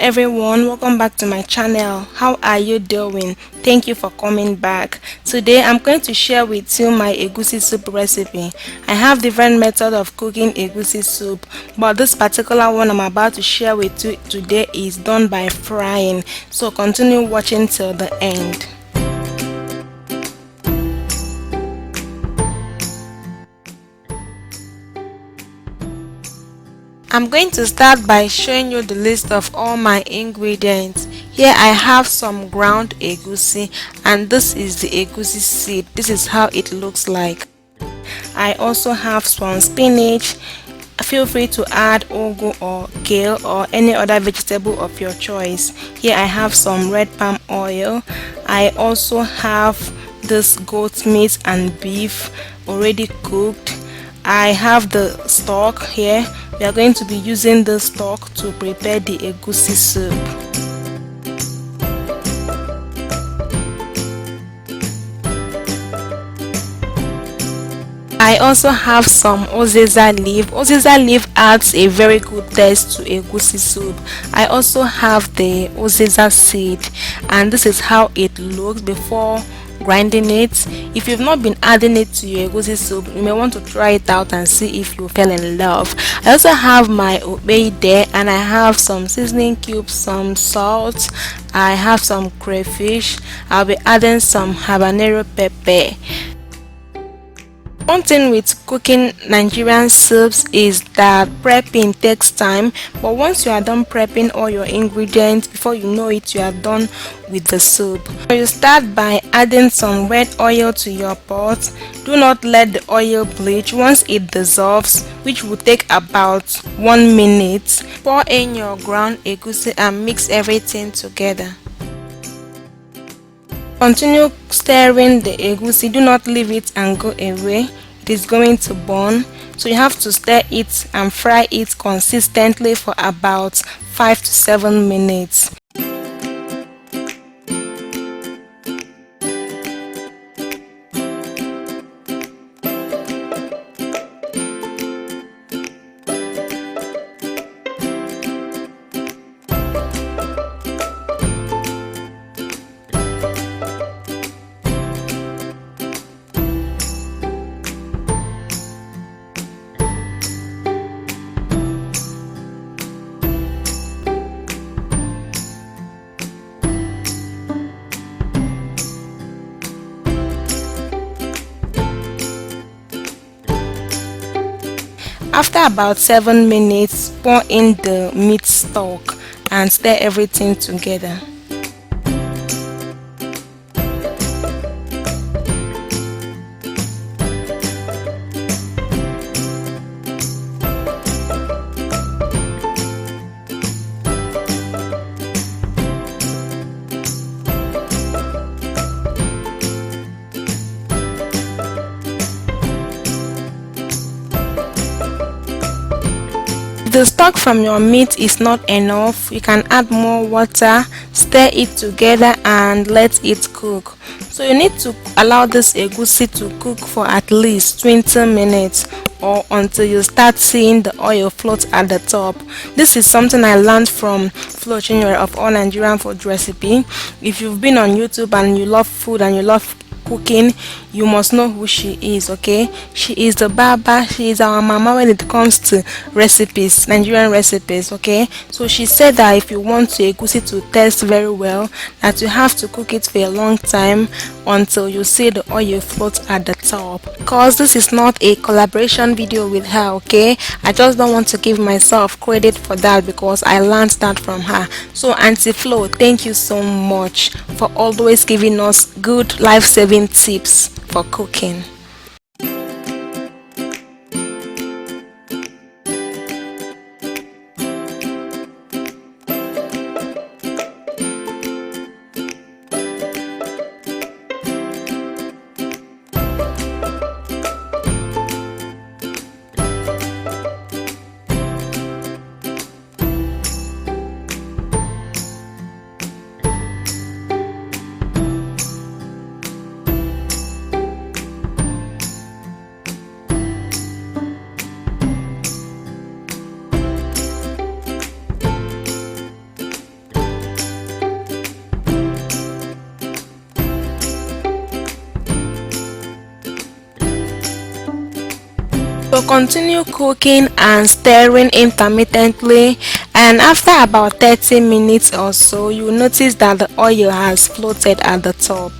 everyone, welcome back to my channel. How are you doing? Thank you for coming back. Today I'm going to share with you my egusi soup recipe. I have different methods of cooking egusi soup, but this particular one I'm about to share with you today is done by frying. So continue watching till the end. I'm going to start by showing you the list of all my ingredients. Here I have some ground egusi, and this is the egusi seed. This is how it looks like. I also have some spinach. Feel free to add ugu or kale or any other vegetable of your choice. Here I have some red palm oil. I also have this goat meat and beef already cooked. I have the stock here. We are going to be using the stock to prepare the egusi soup. I also have some uziza leaf. Uziza leaf adds a very good taste to egusi soup. I also have the uziza seed, and this is how it looks before grinding it. If you've not been adding it to your egusi soup, you may want to try it out and see if you fell in love. I also have my obey there, and I have some seasoning cubes, some salt, I have some crayfish. I'll be adding some habanero pepper. One thing with cooking Nigerian soups is that prepping takes time, but once you are done prepping all your ingredients, before you know it, you are done with the soup. So you start by adding some red oil to your pot. Do not let the oil bleach. Once it dissolves, which will take about 1 minute, pour in your ground egusi and mix everything together. Continue stirring the egusi. Do not leave it and go away. It is going to burn. So you have to stir it and fry it consistently for about 5 to 7 minutes. After about 7 minutes, pour in the meat stock and stir everything together. If the stock from your meat is not enough, you can add more water, stir it together and let it cook. So you need to allow this egusi to cook for at least 20 minutes or until you start seeing the oil float at the top. This is something I learned from Flo Chinyere of All Nigerian Food Recipe. If you've been on YouTube and you love food and you love cooking, you must know who she is. Okay, she is the baba, she is our mama when it comes to recipes, Nigerian recipes. Okay, so she said that if you want your egusi to taste very well, that you have to cook it for a long time until you see the oil float at the top. Because this is not a collaboration video with her, okay, I just don't want to give myself credit for that because I learned that from her. So Auntie Flo, thank you so much for always giving us good life-saving tips for cooking. So continue cooking and stirring intermittently, and after about 30 minutes or so, you will notice that the oil has floated at the top.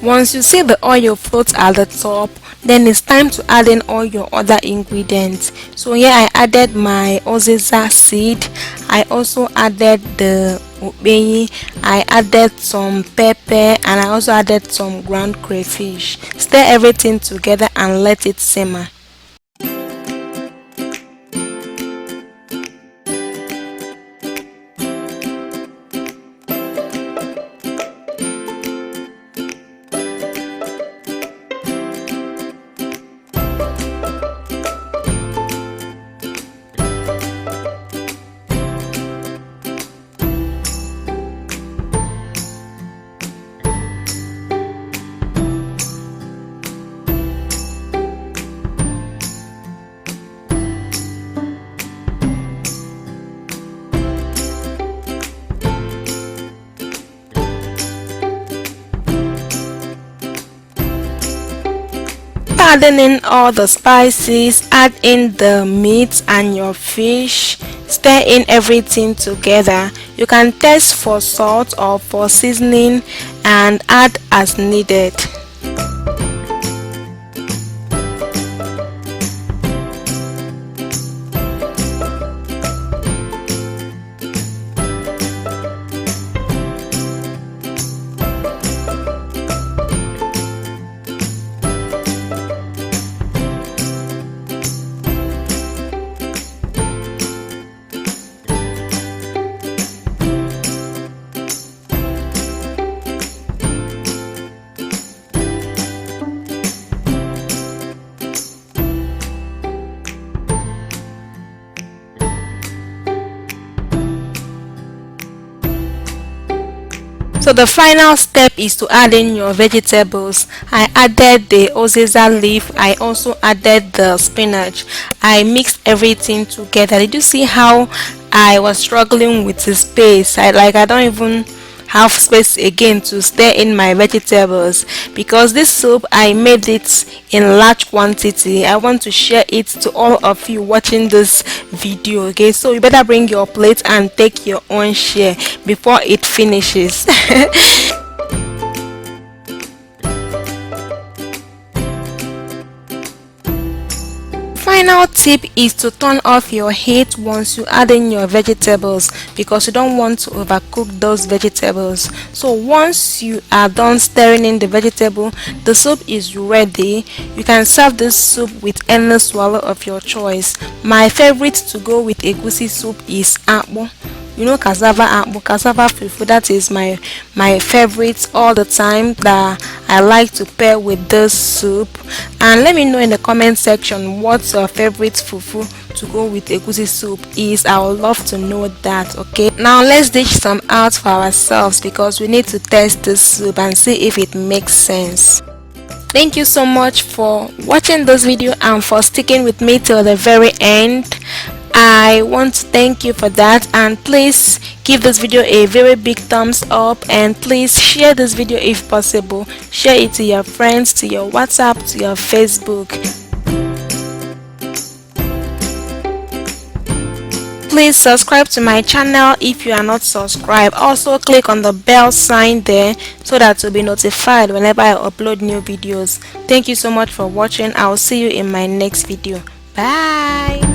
Once you see the oil float at the top, then it's time to add in all your other ingredients. So here I added my oziza seed, I also added the ubeyi, I added some pepper, and I also added some ground crayfish. Stir everything together and let it simmer. Adding in all the spices, add in the meat and your fish, stir in everything together. You can taste for salt or for seasoning and add as needed. So the final step is to add in your vegetables. I added the oziza leaf, I also added the spinach. I mixed everything together. Did you see how I was struggling with the space? I don't even have space again to stir in my vegetables, because this soup I made it in large quantity. I want to share it to all of you watching this video. Okay, so you better bring your plate and take your own share before it finishes. Final tip is to turn off your heat once you add in your vegetables, because you don't want to overcook those vegetables. So once you are done stirring in the vegetable, the soup is ready. You can serve this soup with any swallow of your choice. My favorite to go with egusi soup is akpu. You know, cassava fufu. That is my favorite all the time, that I like to pair with this soup. And let me know in the comment section what's your favorite fufu to go with egusi soup is. I would love to know that. Okay, now let's dish some out for ourselves, because we need to test this soup and see if it makes sense. Thank you so much for watching this video and for sticking with me till the very end. I want to thank you for that, and please give this video a very big thumbs up, and please share this video if possible. Share it to your friends, to your WhatsApp, to your Facebook. Please subscribe to my channel if you are not subscribed. Also click on the bell sign there so that you'll be notified whenever I upload new videos. Thank you so much for watching. I will see you in my next video. Bye.